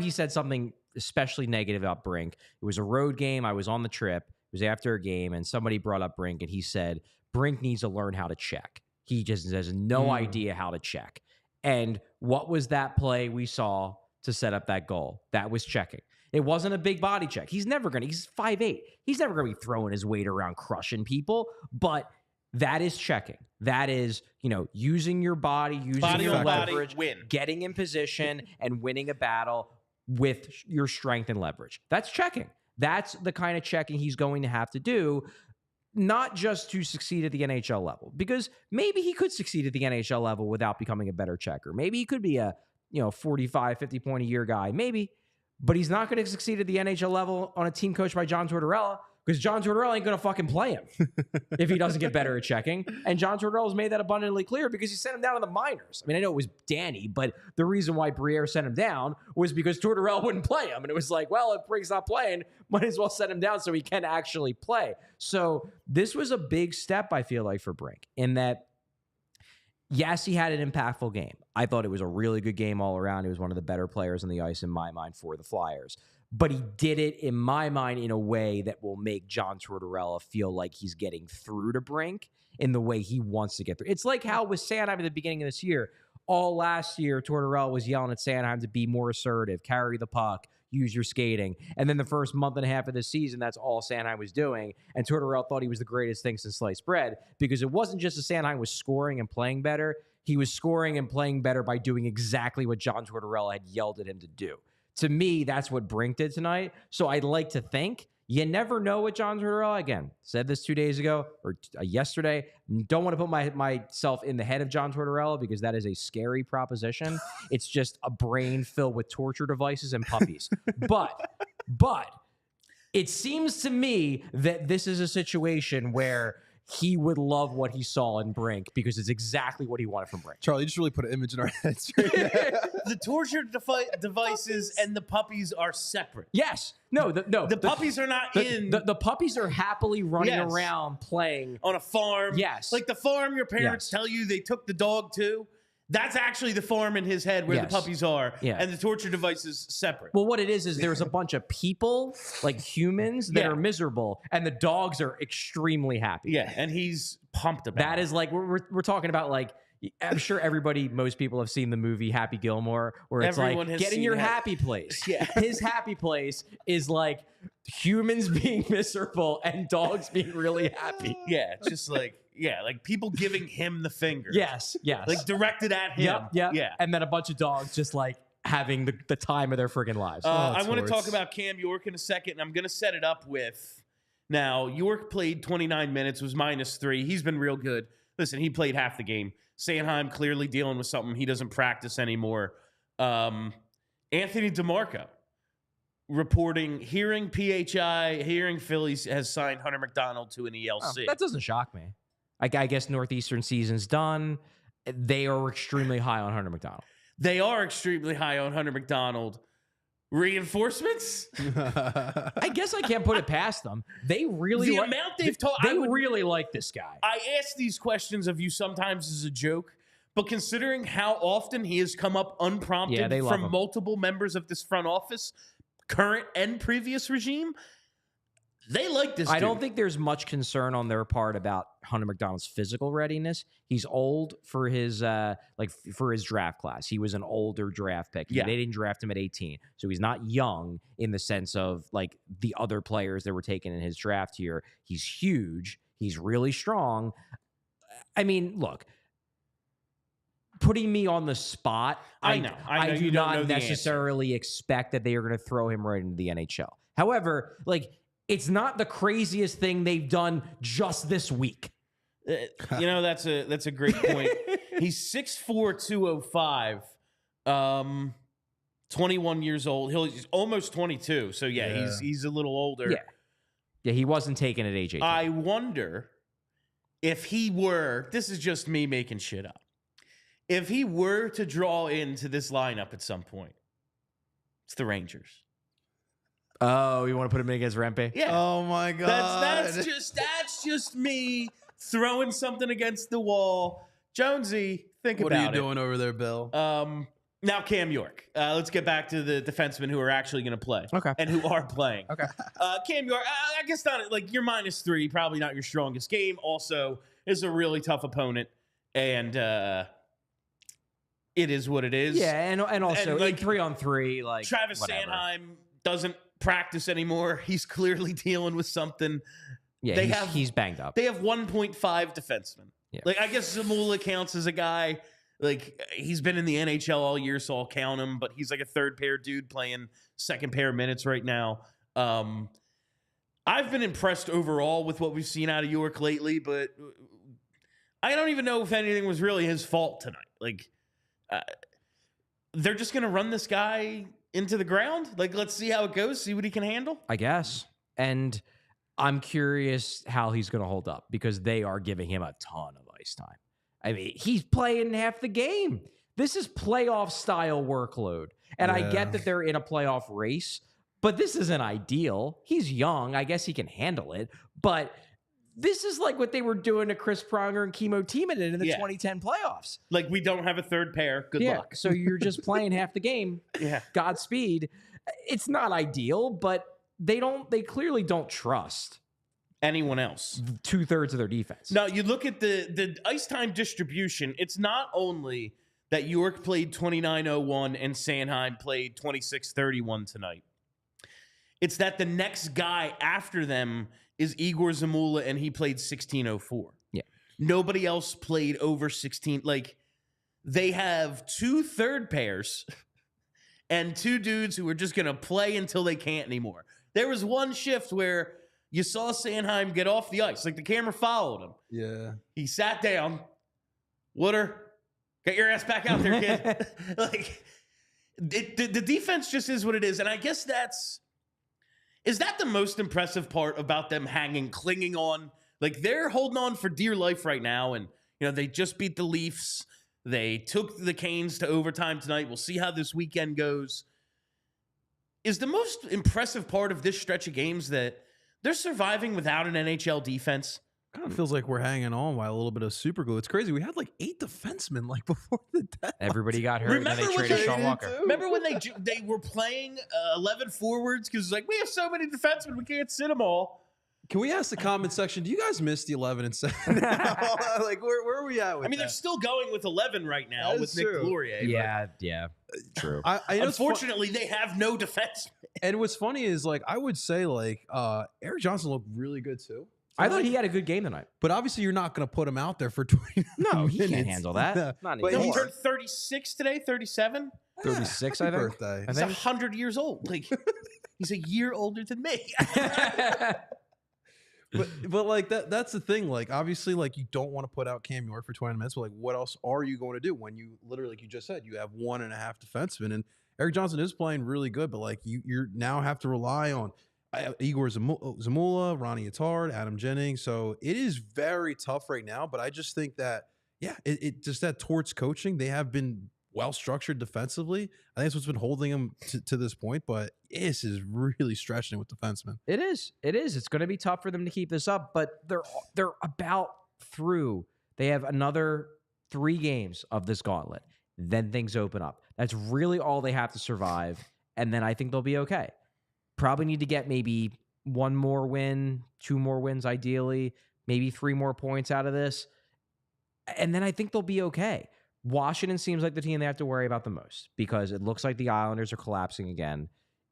he said something especially negative about Brink. It was a road game. I was on the trip. It was after a game, and somebody brought up Brink, and he said, Brink needs to learn how to check. He just has no idea how to check. And what was that play we saw to set up that goal? That was checking. It wasn't a big body check. He's 5'8". He's never going to be throwing his weight around crushing people, but that is checking. That is, using your body, using your leverage, getting in position and winning a battle with your strength and leverage. That's checking. That's the kind of checking he's going to have to do, not just to succeed at the NHL level, because maybe he could succeed at the NHL level without becoming a better checker. Maybe he could be a 45, 50 point a year guy, maybe. But he's not going to succeed at the NHL level on a team coached by John Tortorella, because John Tortorella ain't going to fucking play him if he doesn't get better at checking. And John Tortorella's made that abundantly clear because he sent him down to the minors. I mean, I know it was Danny, but the reason why Briere sent him down was because Tortorella wouldn't play him. And it was like, well, if Brink's not playing, might as well send him down so he can actually play. So this was a big step, I feel like, for Brink, in that, yes, he had an impactful game. I thought it was a really good game all around. He was one of the better players on the ice in my mind for the Flyers. But he did it, in my mind, in a way that will make John Tortorella feel like he's getting through to Brink in the way he wants to get through. It's like how with Sanheim at the beginning of this year, all last year, Tortorella was yelling at Sanheim to be more assertive, carry the puck, use your skating. And then the first month and a half of the season, that's all Sanheim was doing. And Tortorella thought he was the greatest thing since sliced bread, because it wasn't just that Sanheim was scoring and playing better. He was scoring and playing better by doing exactly what John Tortorella had yelled at him to do. To me, that's what Brink did tonight. So I'd like to think, you never know what John Tortorella, again, said this 2 days ago or yesterday. Don't want to put myself in the head of John Tortorella, because that is a scary proposition. It's just a brain filled with torture devices and puppies. But it seems to me that this is a situation where he would love what he saw in Brink, because it's exactly what he wanted from Brink. Charlie, you just really put an image in our heads. The torture devices and the puppies are separate. Yes. The puppies are not in. The puppies are happily running around playing. On a farm. Yes. Like the farm your parents tell you they took the dog to. That's actually the farm in his head where the puppies are. Yeah. And the torture device is separate. Well, what it is there's a bunch of people, like humans, that are miserable, and the dogs are extremely happy. Yeah, and he's pumped about that. Is like, we're talking about, like, I'm sure most people have seen the movie Happy Gilmore, where it's Everyone like, get in your happy place. Yeah. His happy place is like humans being miserable and dogs being really happy. Yeah, just like, like people giving him the finger. Yes. Like directed at him. Yep. Yeah. And then a bunch of dogs just like having the time of their friggin' lives. I want to talk about Cam York in a second, and I'm going to set it up with, now, York played 29 minutes, was -3. He's been real good. Listen, he played half the game. Sanheim clearly dealing with something. He doesn't practice anymore. Anthony DeMarco reporting, hearing PHI, hearing Phillies has signed Hunter McDonald to an ELC. That doesn't shock me. I guess Northeastern season's done. They are extremely high on Hunter McDonald. They are extremely high on Hunter McDonald. Reinforcements? I guess I can't put it past them. They really The amount they've talked. They really like this guy. I ask these questions of you sometimes as a joke, but considering how often he has come up unprompted they love from him. multiple members of this front office, current and previous regime, they like this I dude. don't think there's much concern on their part about Hunter McDonald's physical readiness. He's old for his for his draft class. He was an older draft pick. Yeah. They didn't draft him at 18. So he's not young in the sense of like the other players that were taken in his draft here. He's huge. He's really strong. I mean, look, putting me on the spot, I know I you do don't know not the necessarily expect that they are going to throw him right into the NHL. However, like, it's not the craziest thing they've done just this week. That's a great point. He's 6'4", 205, 21 years old. He's almost 22. So yeah. he's a little older. Yeah, he wasn't taken at age 18. I wonder if he were, this is just me making shit up, if he were to draw into this lineup at some point, it's the Rangers. Oh, you want to put him in against Rempe? Yeah. Oh my God. That's just me throwing something against the wall. Jonesy, think What about it. are you doing over there, Bill? Now Cam York. Let's get back to the defensemen who are actually going to play. Okay. And who are playing. Okay. Cam York, I guess not, like, you're -3, probably not your strongest game. Also, is a really tough opponent. And it is what it is. Yeah, and also, And, like, like 3-on-3, like Travis whatever. Sanheim doesn't practice anymore. He's clearly dealing with something. Yeah, he's banged up. They have 1.5 defensemen. Yeah. Like, I guess Zamula counts as a guy. Like, he's been in the NHL all year, so I'll count him. But he's like a third pair dude playing second pair minutes right now. I've been impressed overall with what we've seen out of York lately, but I don't even know if anything was really his fault tonight. Like, they're just going to run this guy into the ground. Like, let's see how it goes, see what he can handle. I guess. And I'm curious how he's going to hold up because they are giving him a ton of ice time. I mean, he's playing half the game. This is playoff style workload. And I get that they're in a playoff race, but this isn't ideal. He's young. I guess he can handle it. But this is like what they were doing to Chris Pronger and Chemo Timonen in the 2010 playoffs. Like, we don't have a third pair. Good luck. So you're just playing half the game. Yeah. Godspeed. It's not ideal, but they clearly don't trust anyone else. 2/3 of their defense. Now, you look at the ice time distribution. It's not only that York played 29:01 and Sanheim played 26:31 tonight. It's that the next guy after them is Igor Zamula, and he played 16:04. Yeah. Nobody else played over 16. Like, they have 2 third pairs and 2 dudes who are just going to play until they can't anymore. There was one shift where you saw Sanheim get off the ice. Like, the camera followed him. Yeah. He sat down. Wooder, get your ass back out there, kid. Like, the defense just is what it is. And I guess is that the most impressive part about them clinging on? Like, they're holding on for dear life right now. And, they just beat the Leafs. They took the Canes to overtime tonight. We'll see how this weekend goes. Is the most impressive part of this stretch of games that they're surviving without an NHL defense? Kind of feels like we're hanging on by a little bit of super glue. It's crazy. We had like 8 defensemen like before the deadline. Everybody got hurt and then they traded Sean Walker. Remember when they were playing 11 forwards because like we have so many defensemen we can't sit them all. Can we ask the comment section? Do you guys miss the 11 and 7? Like where are we at with they're still going with 11 right now That with is Nick true. Gloria. Yeah, true. Unfortunately, they have no defense. And what's funny is like I would say like Eric Johnson looked really good too. I thought he had a good game tonight. But obviously you're not going to put him out there for 20 No, he minutes. can't handle that. Not But He anymore. turned 36 today, 37. 36, I Happy think. birthday. He's 100 years old. Like, he's a year older than me. But like that's the thing. Like obviously, like you don't want to put out Cam York for 20 minutes. But like, what else are you going to do when you literally, like you just said, you have 1.5 defensemen, and Eric Johnson is playing really good. But like you now have to rely on Igor Zamula, Ronnie Attard, Adam Jennings. So it is very tough right now. But I just think that it just that Torts coaching, they have been well structured defensively. I think that's what's been holding them to this point. But this is really stretching it with defensemen. It is. It is. It's going to be tough for them to keep this up, but they're about through. They have another 3 games of this gauntlet. Then things open up. That's really all they have to survive, and then I think they'll be okay. Probably need to get maybe 1 more win, 2 more wins ideally, maybe 3 more points out of this, and then I think they'll be okay. Washington seems like the team they have to worry about the most because it looks like the Islanders are collapsing again.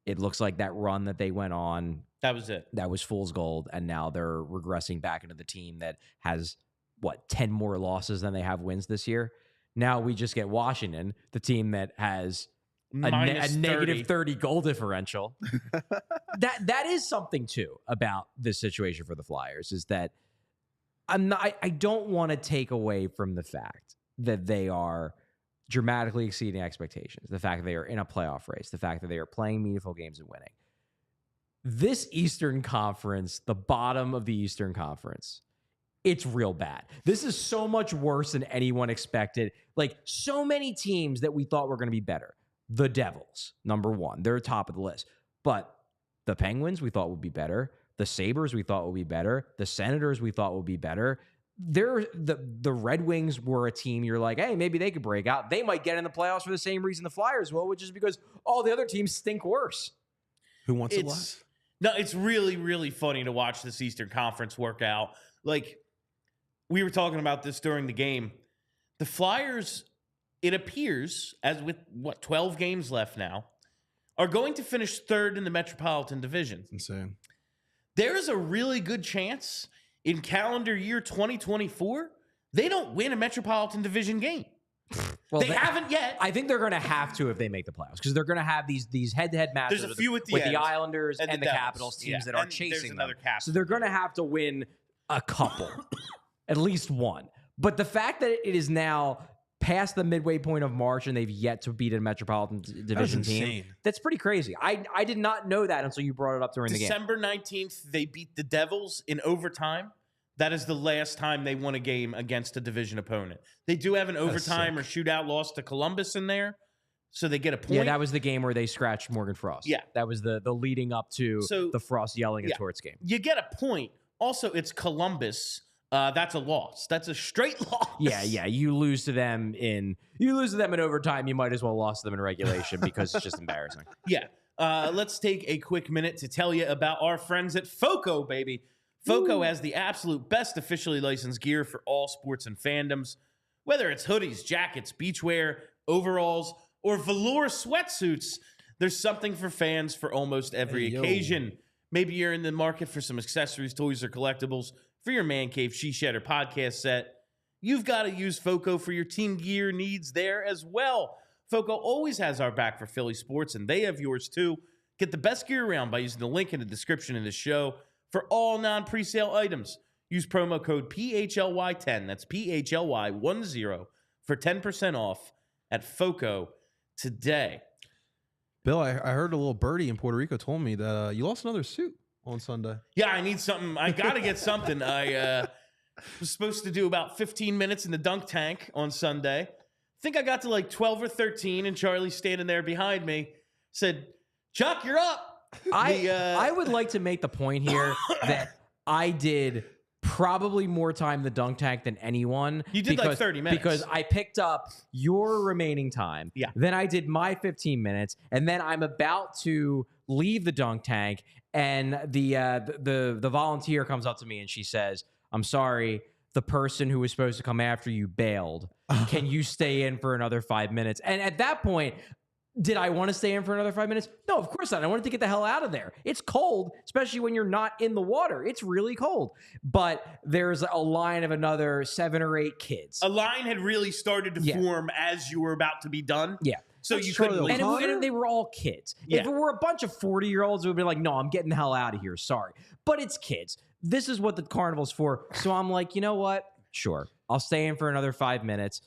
It looks like that run that they went on, That was it. that was fool's gold, and now they're regressing back into the team that has, 10 more losses than they have wins this year. Now we just get Washington, the team that has a negative 30 goal differential. That is something too about this situation for the Flyers, is that I don't want to take away from the fact that they are dramatically exceeding expectations, the fact that they are in a playoff race, the fact that they are playing meaningful games and winning. This Eastern Conference, the bottom of the Eastern Conference, it's real bad. This is so much worse than anyone expected. Like, so many teams that we thought were going to be better. The Devils, number 1. They're top of the list. But the Penguins we thought would be better. The Sabres we thought would be better. The Senators we thought would be better. The Red Wings were a team you're like, hey, maybe they could break out. They might get in the playoffs for the same reason the Flyers will, which is because all the other teams stink worse. Who wants it last? No, it's really, really funny to watch this Eastern Conference work out. Like, we were talking about this during the game. The Flyers, it appears, as with 12 games left now, are going to finish 3rd in the Metropolitan Division. Insane. There is a really good chance in calendar year 2024 they don't win a Metropolitan Division game. Well, they haven't yet. I think they're going to have to if they make the playoffs, because they're going to have these head-to-head matches There's a few with at the the end, Islanders and the Devils. Capitals, teams that are and there's chasing them. another Cap. So they're going to have to win a couple, at least one. But the fact that it is now past the midway point of March and they've yet to beat a Metropolitan Division team, that's pretty crazy. I did not know that until you brought it up during the game. December 19th, they beat the Devils in overtime. That is the last time they won a game against a division opponent. They do have an overtime or shootout loss to Columbus in there, so they get a point. Yeah, that was the game where they scratched Morgan Frost. Yeah. That was the leading up to the Frost yelling at Torts game. You get a point. Also, it's Columbus. That's a loss. That's a straight loss. Yeah. You lose to them in overtime. You might as well lose to them in regulation because it's just embarrassing. Yeah. Let's take a quick minute to tell you about our friends at FOCO, baby. FOCO has the absolute best officially licensed gear for all sports and fandoms. Whether it's hoodies, jackets, beachwear, overalls, or velour sweatsuits, there's something for fans for almost every occasion. Maybe you're in the market for some accessories, toys, or collectibles for your man cave, she shed, or podcast set. You've got to use FOCO for your team gear needs there as well. FOCO always has our back for Philly sports, and they have yours too. Get the best gear around by using the link in the description of the show. For all non-presale items, use promo code PHLY10. That's PHLY10 for 10% off at FOCO today. Bill, I heard a little birdie in Puerto Rico told me that you lost another suit on Sunday. Yeah, I need something. I got to get something. I was supposed to do about 15 minutes in the dunk tank on Sunday. I think I got to like 12 or 13, and Charlie standing there behind me said, Chuck, you're up. I would like to make the point here that I did probably more time in the dunk tank than anyone. You did like 30 minutes. Because I picked up your remaining time. Yeah. Then I did my 15 minutes. And then I'm about to leave the dunk tank. And the volunteer comes up to me and she says, I'm sorry, the person who was supposed to come after you bailed. Can you stay in for another 5 minutes? And at that point, did I want to stay in for another 5 minutes? No, of course not. I wanted to get the hell out of there. It's cold, especially when you're not in the water. It's really cold. But there's a line of another 7 or 8 kids. A line had really started to form as you were about to be done. Yeah. So you couldn't leave. And they were all kids. Yeah. If it were a bunch of 40-year-olds, it would be like, no, I'm getting the hell out of here. Sorry. But it's kids. This is what the carnival's for. So I'm like, you know what? Sure. I'll stay in for another 5 minutes.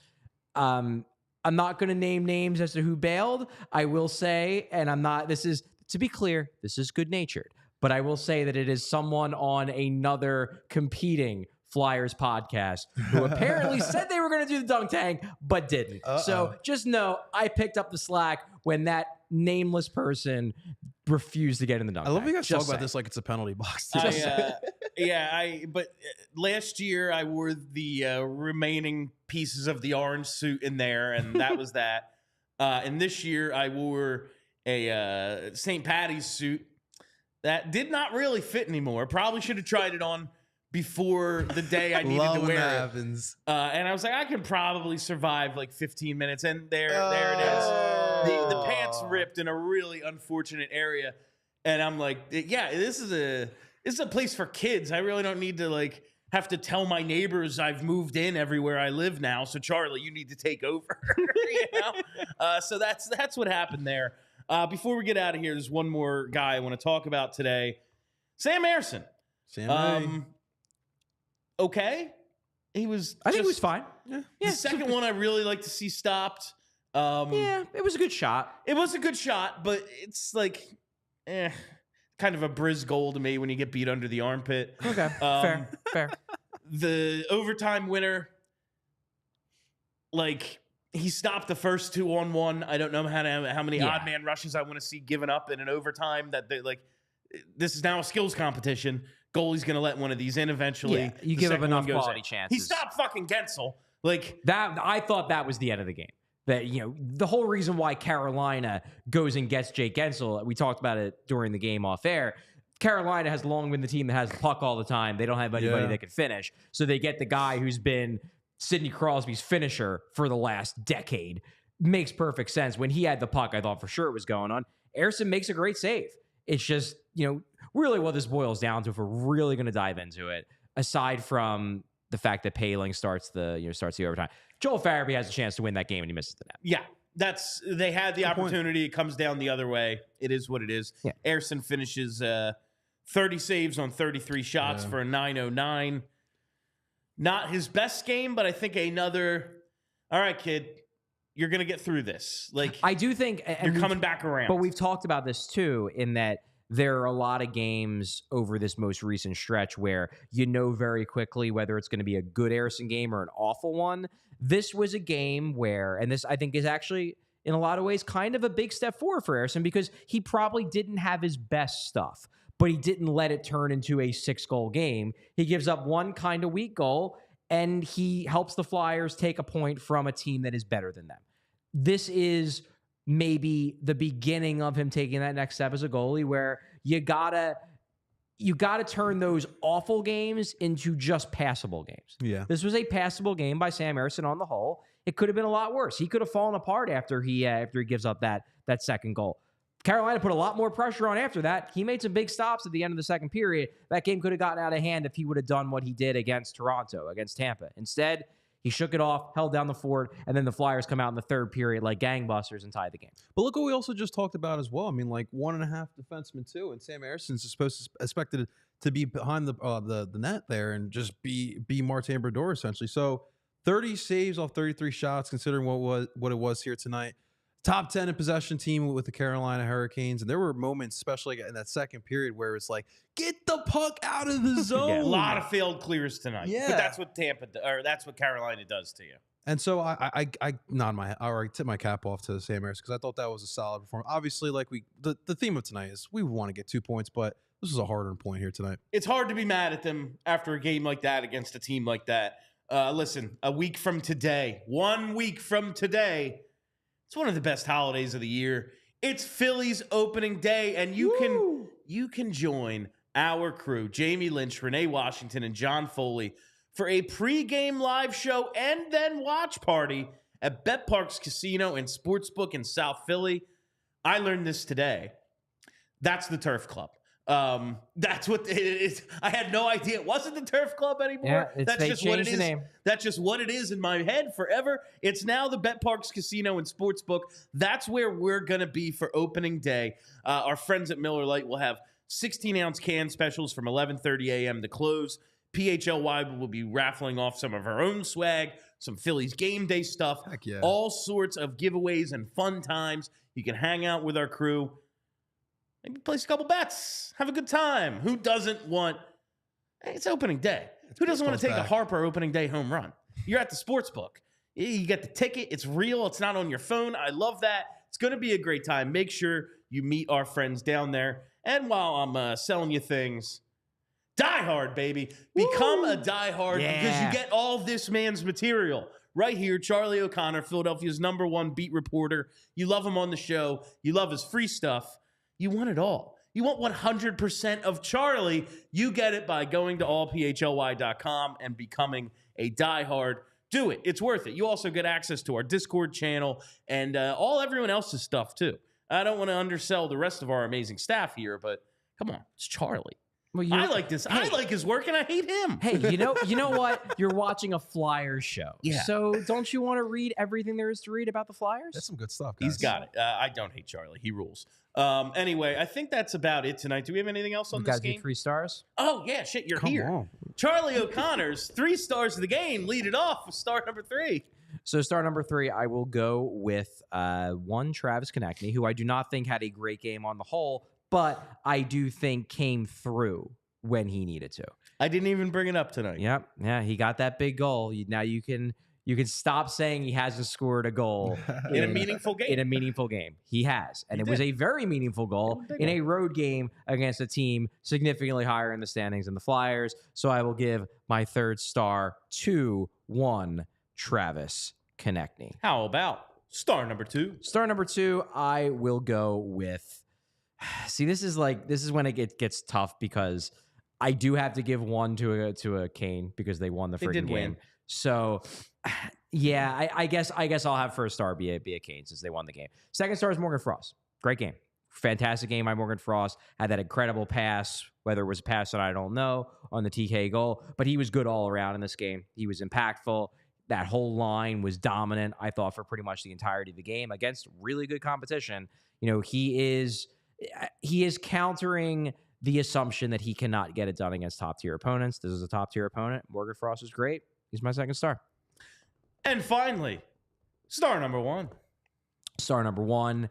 I'm not going to name names as to who bailed. I will say, and I'm not, this is, to be clear, this is good-natured. But I will say that it is someone on another competing Flyers podcast, who apparently said they were going to do the dunk tank, but didn't. So just know I picked up the slack when that nameless person refused to get in the dunk tank. I love you guys Just talk about saying. this like it's a penalty box. But last year I wore the remaining pieces of the orange suit in there, and that was that. And this year I wore a St. Patty's suit that did not really fit anymore. Probably should have tried it on before the day I needed to wear it. Happens. And I was like, I can probably survive like 15 minutes. And there it is. The pants ripped in a really unfortunate area. And I'm like, yeah, this is a place for kids. I really don't need to like have to tell my neighbors I've moved in everywhere I live now. So Charlie, you need to take over. So that's what happened there. Before we get out of here, there's one more guy I want to talk about today. Sam Ersson. Okay. I think he was fine. Yeah. The second one I really like to see stopped. It was a good shot. It was a good shot, but it's like, kind of a Briz goal to me when you get beat under the armpit. Okay, fair. The overtime winner, like, he stopped the first 2-on-1. I don't know how many odd man rushes I want to see given up in an overtime. That they like. This is now a skills competition. Goalie's going to let one of these in eventually. Yeah, you give up enough quality chances. He stopped fucking Gensel. Like that, I thought that was the end of the game. That, the whole reason why Carolina goes and gets Jake Gensel, we talked about it during the game off air. Carolina has long been the team that has the puck all the time. They don't have anybody that can finish. So they get the guy who's been Sidney Crosby's finisher for the last decade. Makes perfect sense. When he had the puck, I thought for sure it was going on. Ersson makes a great save. It's just, really what this boils down to, if we're really going to dive into it, aside from the fact that Paling starts the overtime, Joel Farabee has a chance to win that game and he misses the net. Yeah, they had the opportunity. It comes down the other way. It is what it is. Yeah. Ersson finishes 30 saves on 33 shots for a 909. Not his best game, but I think another, all right, kid, you're going to get through this. Like, I do think you're coming back around. But we've talked about this too, in that there are a lot of games over this most recent stretch where very quickly whether it's going to be a good Ersson game or an awful one. This was a game where, and this I think is actually in a lot of ways kind of a big step forward for Ersson, because he probably didn't have his best stuff, but he didn't let it turn into a 6-goal game. He gives up one kind of weak goal, and he helps the Flyers take a point from a team that is better than them. This is maybe the beginning of him taking that next step as a goalie, where you gotta turn those awful games into just passable games. Yeah. This was a passable game by Sam Ersson on the whole. It could have been a lot worse. He could have fallen apart after he gives up that second goal. Carolina put a lot more pressure on after that. He made some big stops at the end of the second period. That game could have gotten out of hand if he would have done what he did against Toronto, against Tampa. Instead, he shook it off, held down the fort, and then the Flyers come out in the third period like gangbusters and tie the game. But look what we also just talked about as well. I mean, like 1.5 defensemen too, and Sam Ersson's expected to be behind the net there and just be Martin Brodeur essentially. So 30 saves off 33 shots, considering what it was here tonight. Top 10 in possession team with the Carolina Hurricanes. And there were moments, especially in that second period, where it's like, get the puck out of the zone. A lot of failed clears tonight. Yeah. But that's what that's what Carolina does to you. And so I tip my cap off to Sam Ersson, because I thought that was a solid performance. Obviously, like the theme of tonight is we want to get 2 points, but this was a hard-earned point here tonight. It's hard to be mad at them after a game like that against a team like that. Listen, 1 week from today, it's one of the best holidays of the year. It's Phillies opening day, and you can join our crew, Jamie Lynch, Renee Washington, and John Foley, for a pregame live show and then watch party at Bet Parks Casino and Sportsbook in South Philly. I learned this today. That's the Turf Club. That's what it is. I had no idea it wasn't the Turf Club anymore. Yeah, that's just what it is. Name. That's just what it is in my head forever. It's now the Bet Parks Casino and Sportsbook. That's where we're gonna be for opening day. Our friends at Miller Lite will have 16-ounce can specials from 11:30 a.m. to close. PHLY will be raffling off some of her own swag, some Phillies game day stuff, all sorts of giveaways and fun times. You can hang out with our crew. Maybe place a couple bets. Have a good time. Who doesn't want... It's opening day. Who doesn't want to take back. a Harper opening day home run? You're at the sports book. You get the ticket. It's real. It's not on your phone. I love that. It's going to be a great time. Make sure you meet our friends down there. And while I'm selling you things, Die Hard, baby. Become a Die Hard because you get all this man's material. Right here, Charlie O'Connor, Philadelphia's #1 beat reporter. You love him on the show. You love his free stuff. You want it all. You want 100% of Charlie. You get it by going to allphly.com and becoming a Die Hard. Do it. It's worth it. You also get access to our Discord channel and everyone else's stuff, too. I don't want to undersell the rest of our amazing staff here, but come on, it's Charlie. Well, I like this. Hey, I like his work, and I hate him. Hey, you know what? You're watching a Flyers show. Yeah. So don't you want to read everything there is to read about the Flyers? That's some good stuff, guys. He's got it. I don't hate Charlie. He rules. Anyway, I think that's about it tonight. Do we have anything else on this game? You guys need 3 stars? Oh, yeah. Shit, you're here. On. Charlie O'Connor's 3 stars of the game. Lead it off with star number 3. So star number 3, I will go with one Travis Konechny, who I do not think had a great game on the whole, but I do think came through when he needed to. I didn't even bring it up tonight. Yep. Yeah, he got that big goal. Now you can stop saying he hasn't scored a goal in a meaningful game. In a meaningful game. He has. And it was a very meaningful goal in a road game against a team significantly higher in the standings than the Flyers. So I will give my 3rd star to one Travis Konechny. How about star number 2? Star number 2, I will go with. See, this is when it gets tough because I do have to give one to a Kane because they won the freaking game. Win. So, yeah, I guess I'll have 1st star be a Kane since they won the game. 2nd star is Morgan Frost. Great game. Fantastic game by Morgan Frost. Had that incredible pass, whether it was a pass that I don't know, on the TK goal. But he was good all around in this game. He was impactful. That whole line was dominant, I thought, for pretty much the entirety of the game against really good competition. You know, he is countering the assumption that he cannot get it done against top-tier opponents. This is a top-tier opponent. Morgan Frost is great. He's my 2nd star. And finally, star number 1. Star number 1,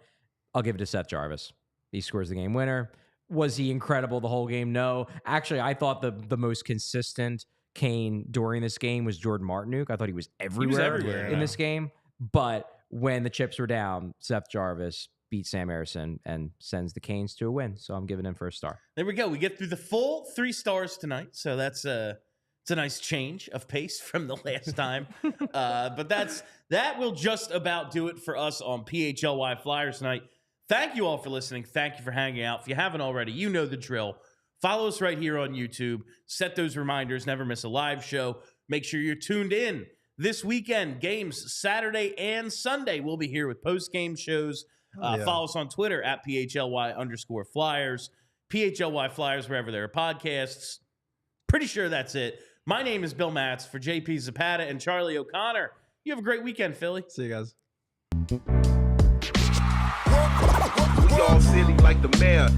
I'll give it to Seth Jarvis. He scores the game winner. Was he incredible the whole game? No. Actually, I thought the most consistent Kane during this game was Jordan Martinook. I thought he was everywhere in this game. But when the chips were down, Seth Jarvis beat Sam Ersson and sends the Canes to a win. So I'm giving him 1st star. There we go. We get through the full 3 stars tonight. So it's a nice change of pace from the last time. But that will just about do it for us on PHLY Flyers tonight. Thank you all for listening. Thank you for hanging out. If you haven't already, you know the drill. Follow us right here on YouTube. Set those reminders. Never miss a live show. Make sure you're tuned in. This weekend, games Saturday and Sunday. We'll be here with post-game shows. Follow us on Twitter at PHLY_Flyers. PHLY Flyers, wherever there are podcasts. Pretty sure that's it. My name is Bill Matz for JP Zapata and Charlie O'Connor. You have a great weekend, Philly. See you guys. We all silly like the mayor.